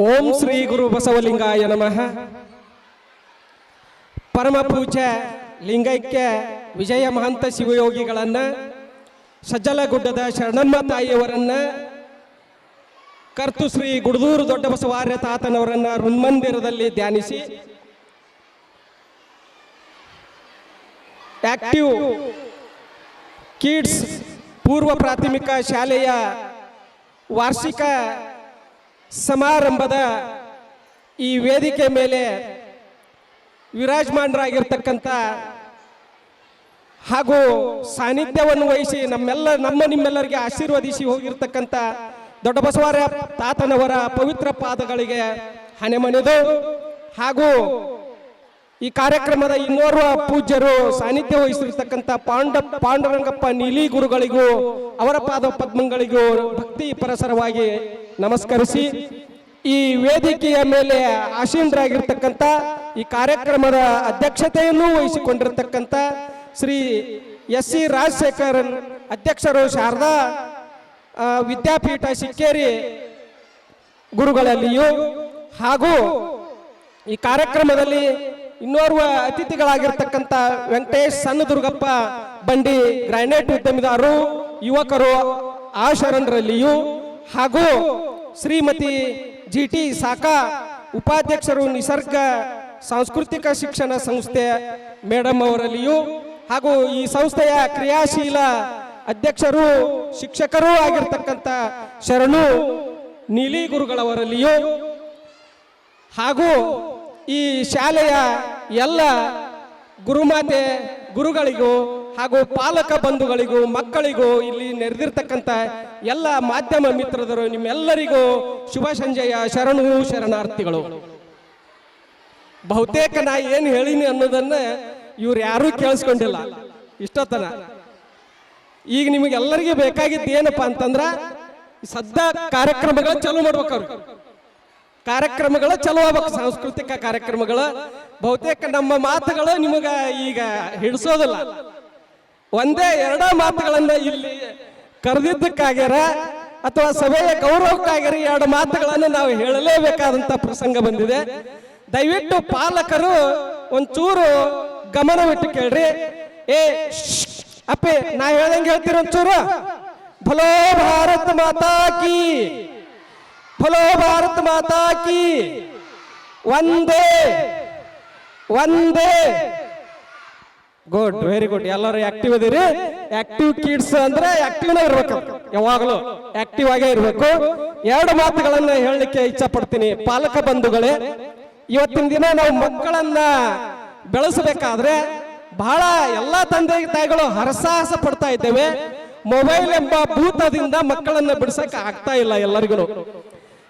ಓಂ ಶ್ರೀ ಗುರು ಬಸವಲಿಂಗಾಯ ನಮಃ. ಪರಮ ಪೂಜ್ಯ ಲಿಂಗೈಕ್ಯ ವಿಜಯ ಮಹಂತ ಶಿವಯೋಗಿಗಳನ್ನು, ಸಜ್ಜಲಗುಡ್ಡದ ಶರಣಮ್ಮ ತಾಯಿಯವರನ್ನ, ಕರ್ತು ಶ್ರೀ ಗುಡದೂರು ದೊಡ್ಡ ಬಸವಾರ್ಯ ತಾತನವರನ್ನ ಋನ್ಮಂದಿರದಲ್ಲಿ ಧ್ಯಾನಿಸಿ ಆಕ್ಟಿವ್ ಕಿಡ್ಸ್ ಪೂರ್ವ ಪ್ರಾಥಮಿಕ ಶಾಲೆಯ ವಾರ್ಷಿಕ ಸಮಾರಂಭದ ಈ ವೇದಿಕೆ ಮೇಲೆ ವಿರಾಜಮಾನರಾಗಿರ್ತಕ್ಕಂಥ ಹಾಗೂ ಸಾನ್ನಿಧ್ಯವನ್ನು ವಹಿಸಿ ನಮ್ಮ ನಿಮ್ಮೆಲ್ಲರಿಗೆ ಆಶೀರ್ವದಿಸಿ ಹೋಗಿರ್ತಕ್ಕಂಥ ದೊಡ್ಡ ಬಸವಾರ್ಯ ತಾತನವರ ಪವಿತ್ರ ಪಾದಗಳಿಗೆ ಹಣೆಮಣಿದು, ಹಾಗೂ ಈ ಕಾರ್ಯಕ್ರಮದ ಇನ್ನೋರ್ವ ಪೂಜ್ಯರು ಸಾನ್ನಿಧ್ಯ ವಹಿಸಿರ್ತಕ್ಕಂಥ ಪಾಂಡುರಂಗಪ್ಪ ನೀಲಿ ಗುರುಗಳಿಗೂ ಅವರ ಪಾದ ಪದ್ಮಗಳಿಗೂ ಭಕ್ತಿ ಪರಸರವಾಗಿ ನಮಸ್ಕರಿಸಿ, ಈ ವೇದಿಕೆಯ ಮೇಲೆ ಆಸೀನರಾಗಿರ್ತಕ್ಕಂಥ ಈ ಕಾರ್ಯಕ್ರಮದ ಅಧ್ಯಕ್ಷತೆಯನ್ನು ವಹಿಸಿಕೊಂಡಿರ್ತಕ್ಕಂಥ ಶ್ರೀ ಎಸ್ ಸಿ ರಾಜಶೇಖರನ್ ಅಧ್ಯಕ್ಷರು, ಶಾರದಾ ವಿದ್ಯಾಪೀಠ ಸಿಕ್ಕೇರಿ ಗುರುಗಳಲ್ಲಿಯೂ, ಹಾಗೂ ಈ ಕಾರ್ಯಕ್ರಮದಲ್ಲಿ ಇನ್ನೋರ್ವ ಅತಿಥಿಗಳಾಗಿರ್ತಕ್ಕಂಥ ವೆಂಕಟೇಶ್ ಸಣ್ಣದುರ್ಗಪ್ಪ ಬಂಡಿ ಗ್ರಾನೈಟ್ ಉದ್ಯಮಿದಾರರು, ಯುವಕರು ಆ ಶರಣರಲ್ಲಿಯೂ, ಹಾಗೂ ಶ್ರೀಮತಿ GT ಸಾಕಾ ಉಪಾಧ್ಯಕ್ಷರು ನಿಸರ್ಗ ಸಾಂಸ್ಕೃತಿಕ ಶಿಕ್ಷಣ ಸಂಸ್ಥೆ ಮೇಡಮ್ ಅವರಲ್ಲಿಯೂ, ಹಾಗೂ ಈ ಸಂಸ್ಥೆಯ ಕ್ರಿಯಾಶೀಲ ಅಧ್ಯಕ್ಷರು ಶಿಕ್ಷಕರೂ ಆಗಿರ್ತಕ್ಕಂಥ ಶರಣು ನೀಲಿ ಗುರುಗಳವರಲ್ಲಿಯೂ, ಹಾಗೂ ಈ ಶಾಲೆಯ ಎಲ್ಲ ಗುರುಮಾತೆ ಗುರುಗಳಿಗೂ ಹಾಗೂ ಪಾಲಕ ಬಂಧುಗಳಿಗೂ ಮಕ್ಕಳಿಗೂ ಇಲ್ಲಿ ನೆರೆದಿರ್ತಕ್ಕಂಥ ಎಲ್ಲ ಮಾಧ್ಯಮ ಮಿತ್ರರು ನಿಮ್ಮೆಲ್ಲರಿಗೂ ಶುಭ ಸಂಜೆಯ ಶರಣು ಶರಣಾರ್ಥಿಗಳು. ಬಹುತೇಕ ನಾ ಏನು ಹೇಳಿನಿ ಅನ್ನೋದನ್ನ ಇವ್ರು ಯಾರೂ ಕೇಳಿಸ್ಕೊಂಡಿಲ್ಲ ಇಷ್ಟೊತ್ತನ. ಈಗ ನಿಮಗೆಲ್ಲರಿಗೂ ಬೇಕಾಗಿದ್ದು ಏನಪ್ಪಾ ಅಂತಂದ್ರ ಸದ್ಯ ಕಾರ್ಯಕ್ರಮಗಳು ಚಾಲೂ ಮಾಡ್ಬೇಕವ್ರು, ಕಾರ್ಯಕ್ರಮಗಳು ಚಲೋ ಆಗ್ಬೇಕು, ಸಾಂಸ್ಕೃತಿಕ ಕಾರ್ಯಕ್ರಮಗಳು. ಬಹುತೇಕ ನಮ್ಮ ಮಾತುಗಳು ನಿಮಗ ಈಗ ಹಿಡಿಸೋದಿಲ್ಲ, ಒಂದೇ ಎರಡ ಮಾತುಗಳನ್ನ ಇಲ್ಲಿ ಕರೆದಿದ್ದಕ್ಕಾಗ್ಯಾರ ಅಥವಾ ಸಭೆಯ ಗೌರವಕ್ಕಾಗ್ಯಾರ ಎರಡು ಮಾತುಗಳನ್ನು ನಾವು ಹೇಳಲೇಬೇಕಾದಂತ ಪ್ರಸಂಗ ಬಂದಿದೆ. ದಯವಿಟ್ಟು ಪಾಲಕರು ಒಂಚೂರು ಗಮನವಿಟ್ಟು ಕೇಳ್ರಿ. ಅಪ್ಪೆ ನಾ ಹೇಳ್ದಂಗೆ ಹೇಳ್ತೀರ ಒಂಚೂರು. ಭಲೋ ಭಾರತ ಮಾತಾ ಕಿ, ಭಲೋ ಭಾರತ ಮಾತಾ ಕಿ, Vande Vande. Good, very good. ಎಲ್ಲರೂ ಆಕ್ಟಿವ್ ಇದೀರಿ. ಆಕ್ಟಿವ್ ಕಿಡ್ಸ್ ಅಂದ್ರೆ ಆಕ್ಟಿವ್ ಇರ್ಬೇಕು, ಯಾವಾಗಲೂ ಆಕ್ಟಿವ್ ಆಗೇ ಇರ್ಬೇಕು. ಎರಡು ಮಾತುಗಳನ್ನ ಹೇಳಲಿಕ್ಕೆ ಇಚ್ಛೆ ಪಡ್ತೀನಿ. ಪಾಲಕ ಬಂಧುಗಳೇ, ಇವತ್ತಿನ ದಿನ ನಾವು ಮಕ್ಕಳನ್ನ ಬೆಳೆಸಬೇಕಾದ್ರೆ ಬಹಳ ಎಲ್ಲಾ ತಂದೆ ತಾಯಿಗಳು ಹರಸಾಹಸ ಪಡ್ತಾ ಇದ್ದೇವೆ. ಮೊಬೈಲ್ ಎಂಬ ಭೂತದಿಂದ ಮಕ್ಕಳನ್ನ ಬಿಡಿಸಕ್ಕೆ ಆಗ್ತಾ ಇಲ್ಲ ಎಲ್ಲರಿಗೂ.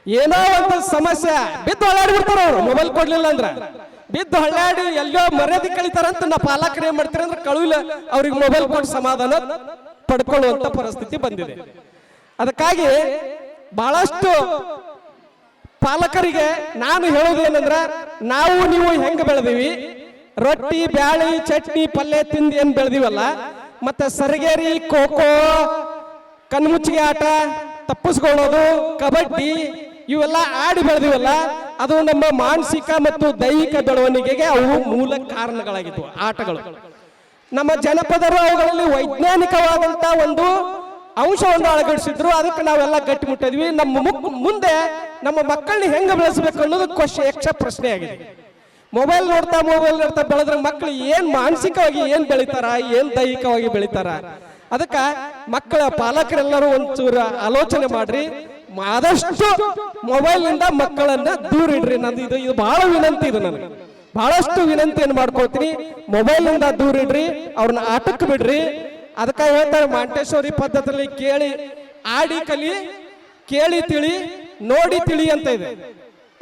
ಏನೋ ಒಂದು ಸಮಸ್ಯೆ ಬಿದ್ದು ಹೊಳ್ಳಾಡಿ ಬಿಡ್ತಾರ ಅವರು, ಮೊಬೈಲ್ ಕೊಡ್ಲಿಲ್ಲ ಅಂದ್ರ ಬಿದ್ದು ಹಳ್ಳಾಡಿ ಎಲ್ಲೋ ಮರ್ಯಾದೆ ಕಳಿತಾರಂತ ನಾ ಪಾಲಕರು ಏನ್ ಮಾಡ್ತೀರ ಅಂದ್ರೆ ಕಳುವಿಲ್ಲ ಅವ್ರಿಗೆ ಮೊಬೈಲ್ ಕೊಟ್ಟು ಸಮಾಧಾನ ಪಡ್ಕೊಳ್ಳುವಂತ ಪರಿಸ್ಥಿತಿ ಬಂದಿದೆ. ಅದಕ್ಕಾಗಿ ಬಹಳಷ್ಟು ಪಾಲಕರಿಗೆ ನಾನು ಹೇಳೋದೇನಂದ್ರ, ನಾವು ನೀವು ಹೆಂಗ ಬೆಳೆದಿವಿ, ರೊಟ್ಟಿ ಬ್ಯಾಳಿ ಚಟ್ನಿ ಪಲ್ಯ ತಿಂದು ಏನ್ ಬೆಳೆದಿವಲ್ಲ, ಮತ್ತೆ ಸರಿಗೇರಿ ಖೋಖೋ ಕಣ್ಮುಚ್ಚಿಗೆ ಆಟ ತಪ್ಪಿಸ್ಕೊಳ್ಳೋದು ಕಬಡ್ಡಿ ಇವೆಲ್ಲ ಆಡಿ ಬೆಳೆದಿವಲ್ಲ, ಅದು ನಮ್ಮ ಮಾನಸಿಕ ಮತ್ತು ದೈಹಿಕ ಬೆಳವಣಿಗೆಗೆ ಅವು ಮೂಲ ಕಾರಣಗಳಾಗಿದ್ವು ಆಟಗಳು. ನಮ್ಮ ಜನಪದರು ಅವುಗಳಲ್ಲಿ ವೈಜ್ಞಾನಿಕವಾದಂತ ಒಂದು ಅಂಶವನ್ನು ಅಳವಡಿಸಿದ್ರು, ಅದಕ್ಕೆ ನಾವೆಲ್ಲ ಗಟ್ಟಿ ಮುಟ್ಟಿದ್ವಿ. ನಮ್ಮ ಮುಂದೆ ನಮ್ಮ ಮಕ್ಕಳನ್ನ ಹೆಂಗ ಬೆಳೆಸಬೇಕು ಅನ್ನೋದು ಯಕ್ಷ ಪ್ರಶ್ನೆ ಆಗಿದೆ. ಮೊಬೈಲ್ ನೋಡ್ತಾ ಬೆಳೆದ್ರೆ ಮಕ್ಕಳು ಏನ್ ಮಾನಸಿಕವಾಗಿ ಏನ್ ಬೆಳಿತಾರ, ಏನ್ ದೈಹಿಕವಾಗಿ ಬೆಳಿತಾರ? ಅದಕ್ಕೆ ಮಕ್ಕಳ ಪಾಲಕರೆಲ್ಲರೂ ಒಂಚೂರು ಆಲೋಚನೆ ಮಾಡ್ರಿ. ಆದಷ್ಟು ಮೊಬೈಲ್ ನಿಂದ ಮಕ್ಕಳನ್ನ ದೂರ ಇಡ್ರಿ. ನಂದು ಇದು ಬಹಳ ವಿನಂತಿ, ಇದು ನನಗೆ ಬಹಳಷ್ಟು ವಿನಂತಿಯನ್ನು ಮಾಡ್ಕೊಳ್ತೀನಿ. ಮೊಬೈಲ್ ನಿಂದ ದೂರ ಇಡ್ರಿ, ಅವ್ರನ್ನ ಆಟಕ್ಕೆ ಬಿಡ್ರಿ. ಅದಕ್ಕೆ ಹೇಳ್ತಾರೆ ಮಾಂಟೇಶ್ವರಿ ಪದ್ಧತಿಯಲ್ಲಿ ಕೇಳಿ ಆಡಿ ಕಲಿ, ಕೇಳಿ ತಿಳಿ, ನೋಡಿ ತಿಳಿ ಅಂತ ಇದೆ.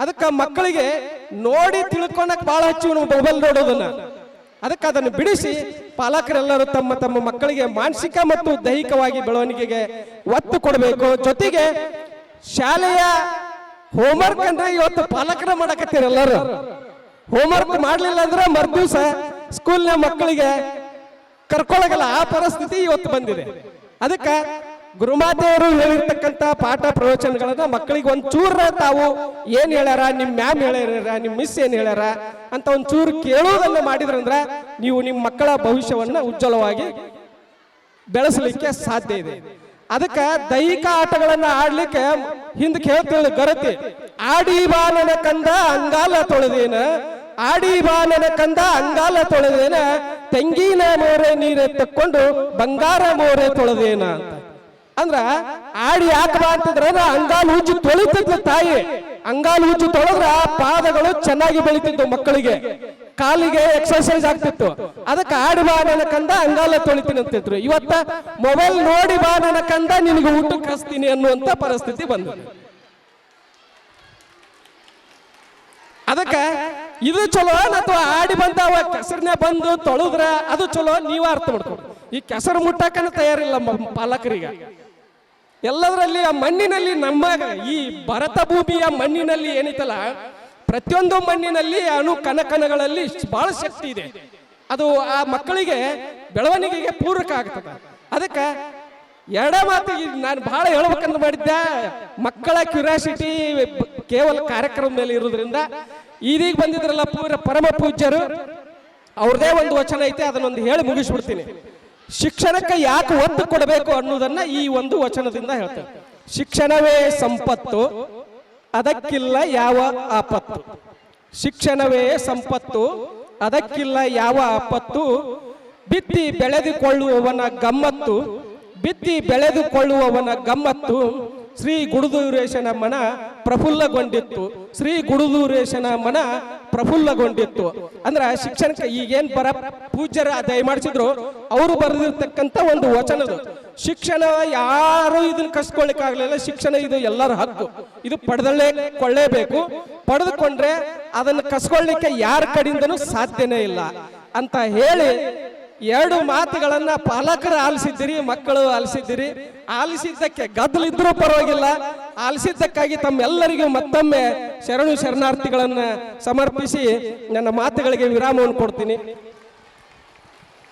ಅದಕ್ಕೆ ಮಕ್ಕಳಿಗೆ ನೋಡಿ ತಿಳ್ಕೊಳಕ್ ಬಹಳ ಹೆಚ್ಚು ಮೊಬೈಲ್ ನೋಡೋದನ್ನ. ಅದಕ್ಕೆ ಅದನ್ನು ಬಿಡಿಸಿ ಪಾಲಕರೆಲ್ಲರೂ ತಮ್ಮ ತಮ್ಮ ಮಕ್ಕಳಿಗೆ ಮಾನಸಿಕ ಮತ್ತು ದೈಹಿಕವಾಗಿ ಬೆಳವಣಿಗೆಗೆ ಒತ್ತು ಕೊಡಬೇಕು. ಜೊತೆಗೆ ಶಾಲೆಯ ಹೋಮ್ವರ್ಕ್ ಅಂದ್ರೆ ಇವತ್ತು ಪಾಲಕರ ಮಾಡಕತ್ತೀರ ಎಲ್ಲರೂ. ಹೋಮ್ವರ್ಕ್ ಮಾಡ್ಲಿಲ್ಲ ಅಂದ್ರೆ ಮರ್ದಿವ್ಸ ಸ್ಕೂಲ್ನ ಮಕ್ಕಳಿಗೆ ಕರ್ಕೊಳಗಲ್ಲ, ಆ ಪರಿಸ್ಥಿತಿ ಇವತ್ತು ಬಂದಿದೆ. ಅದಕ್ಕೆ ಗುರುಮಾತೆಯವರು ಹೇಳಿರ್ತಕ್ಕಂಥ ಪಾಠ ಪ್ರವಚನಗಳನ್ನ ಮಕ್ಕಳಿಗೆ ಒಂಚೂರ ತಾವು ಏನ್ ಹೇಳ್ಯಾರ, ನಿಮ್ ಮ್ಯಾಮ್ ಹೇಳ್ಯಾರ, ನಿಮ್ ಮಿಸ್ ಏನ್ ಹೇಳ್ಯಾರ ಅಂತ ಒಂಚೂರು ಕೇಳೋದನ್ನ ಮಾಡಿದ್ರಂದ್ರ ನೀವು ನಿಮ್ಮ ಮಕ್ಕಳ ಭವಿಷ್ಯವನ್ನ ಉಜ್ವಲವಾಗಿ ಬೆಳೆಸಲಿಕ್ಕೆ ಸಾಧ್ಯ ಇದೆ. ಅದಕ್ಕೆ ದೈಹಿಕ ಆಟಗಳನ್ನ ಆಡ್ಲಿಕ್ಕೆ ಹಿಂದೆ ಕೇಳ್ತೇಳಿ ಗರತಿ, ಆಡಿ ಬಾ ನನ್ನ ಕಂದ ಅಂಗಾಲ ತೊಳೆದೇನ, ಆಡಿ ಬಾ ನನ್ನ ಕಂದ ಅಂಗಾಲ ತೊಳೆದೇನ, ತೆಂಗಿನ ಮೋರೆ ನೀರೆ ತಕ್ಕೊಂಡು ಬಂಗಾರ ಮೋರೆ ತೊಳೆದೇನ ಅಂತ. ಅಂದ್ರ ಆಡಿ ಯಾಕೆ ಬಾ ಅಂತಂದ್ರ ಅಂಗಾಲು ಉಜ್ಜಿ ತೊಳಿತಿದ್ಲು ತಾಯಿ. ಅಂಗಾಲು ಉಜ್ಜಿ ತೊಳೆದ್ರ ಪಾದಗಳು ಚೆನ್ನಾಗಿ ಬೆಳಿತಿದ್ವು, ಮಕ್ಕಳಿಗೆ ಕಾಲಿಗೆ ಎಕ್ಸರ್ಸೈಸ್ ಆಗ್ತಿತ್ತು. ಅದಕ್ಕೆ ಆಡಿ ಬಾ ನನ್ನ ಕಂದ ಅಂಗಾಲ ತೊಳಿತೀನಿ ಅಂತಿದ್ರು. ಇವತ್ತ ಮೊಬೈಲ್ ನೋಡಿ ಬಾ ನನ್ನ ಕಂದ ನಿನಗೆ ಊಟಕ್ಕೆ ಹಸ್ತೀನಿ ಅನ್ನುವಂತ ಪರಿಸ್ಥಿತಿ ಬಂದಿದೆ. ಅದಕ್ಕೆ ಇದು ಚಲೋ ಅಥವಾ ಆಡಿ ಬಂದವ ಕೆಸರನ್ನೇ ಬಂದು ತೊಳೆದ್ರ ಅದು ಚಲೋ, ನೀವ ಅರ್ಥ ಮಾಡ್ಕೊಂಡು. ಈ ಕೆಸರು ಮುಟ್ಟಕ್ಕನ ತಯಾರಿಲ್ಲ ಪಾಲಕರಿಗೆ. ಎಲ್ಲದರಲ್ಲಿ ಆ ಮಣ್ಣಿನಲ್ಲಿ ನಮ್ಮ ಈ ಭರತ ಭೂಮಿಯ ಮಣ್ಣಿನಲ್ಲಿ ಏನೈತಲ್ಲ, ಪ್ರತಿಯೊಂದು ಮಣ್ಣಿನಲ್ಲಿ ಅಣು ಕಣಕಣಗಳಲ್ಲಿ ಬಹಳ ಶಕ್ತಿ ಇದೆ. ಅದು ಆ ಮಕ್ಕಳಿಗೆ ಬೆಳವಣಿಗೆಗೆ ಪೂರಕ ಆಗ್ತದೆ. ಅದಕ್ಕೆ ಎಡ ಮಾತಿಗೆ ನಾನು ಬಹಳ ಹೇಳ್ಬೇಕಂತ ಮಾಡಿದ್ದೆ, ಮಕ್ಕಳ ಕ್ಯೂರಿಯಾಸಿಟಿ ಕೇವಲ ಕಾರ್ಯಕ್ರಮ ಮೇಲೆ ಇರೋದ್ರಿಂದ ಇದೀಗ ಬಂದಿದ್ರಲ್ಲ ಪರಮ ಪೂಜ್ಯರು, ಅವ್ರದೇ ಒಂದು ವಚನ ಐತೆ, ಅದನ್ನೊಂದು ಹೇಳಿ ಮುಗಿಸ್ಬಿಡ್ತೀನಿ. ಶಿಕ್ಷಣಕ್ಕೆ ಯಾಕೆ ಒತ್ತು ಕೊಡಬೇಕು ಅನ್ನೋದನ್ನ ಈ ಒಂದು ವಚನದಿಂದ ಹೇಳ್ತೇವೆ. ಶಿಕ್ಷಣವೇ ಸಂಪತ್ತು, ಅದಕ್ಕಿಲ್ಲ ಯಾವ ಆಪತ್ತು. ಶಿಕ್ಷಣವೇ ಸಂಪತ್ತು, ಅದಕ್ಕಿಲ್ಲ ಯಾವ ಆಪತ್ತು. ಬಿತ್ತಿ ಬೆಳೆದುಕೊಳ್ಳುವವನ ಗಮ್ಮತ್ತು, ಬಿತ್ತಿ ಬೆಳೆದುಕೊಳ್ಳುವವನ ಗಮ್ಮತ್ತು. ಶ್ರೀ ಗುಡುದೂರೇಶನ ಮನ ಪ್ರಫುಲ್ಲಗೊಂಡಿತ್ತು, ಶ್ರೀ ಗುಡುದೂರೇಶನ ಮನ ಪ್ರಫುಲ್ಲಗೊಂಡಿತ್ತು. ಅಂದ್ರ ಶಿಕ್ಷಣಕ್ಕೆ ಈಗೇನ್ ಪೂಜ್ಯರ ದಯಮಾಡಿಸಿದ್ರು ಅವರು ಬರೆದಿರ್ತಕ್ಕಂಥ ಒಂದು ವಚನದು. ಶಿಕ್ಷಣ ಯಾರು ಇದನ್ನ ಕಸ್ಕೊಳ್ಳಿಕ್ ಆಗ್ಲಿಲ್ಲ. ಶಿಕ್ಷಣ ಇದು ಎಲ್ಲರ ಹಕ್ಕು, ಇದು ಕೊಳ್ಳೇಬೇಕು. ಪಡೆದುಕೊಂಡ್ರೆ ಅದನ್ನು ಕಸ್ಕೊಳ್ಳಿಕ್ಕೆ ಯಾರ ಕಡೆಯಿಂದನೂ ಸಾಧ್ಯನೇ ಇಲ್ಲ ಅಂತ ಹೇಳಿ ಎರಡು ಮಾತುಗಳನ್ನ ಪಾಲಕರು ಆಲಿಸಿದ್ದೀರಿ, ಮಕ್ಕಳು ಆಲಿಸಿದ್ದೀರಿ. ಆಲಿಸಿದ್ದಕ್ಕೆ ಗದ್ದಲಿದ್ರೂ ಪರವಾಗಿಲ್ಲ, ಆಲಿಸಿದ್ದಕ್ಕಾಗಿ ತಮ್ಮೆಲ್ಲರಿಗೂ ಮತ್ತೊಮ್ಮೆ ಶರಣಾರ್ಥಿಗಳನ್ನ ಸಮರ್ಪಿಸಿ ನನ್ನ ಮಾತುಗಳಿಗೆ ವಿರಾಮವನ್ನು ಕೊಡ್ತೀನಿ.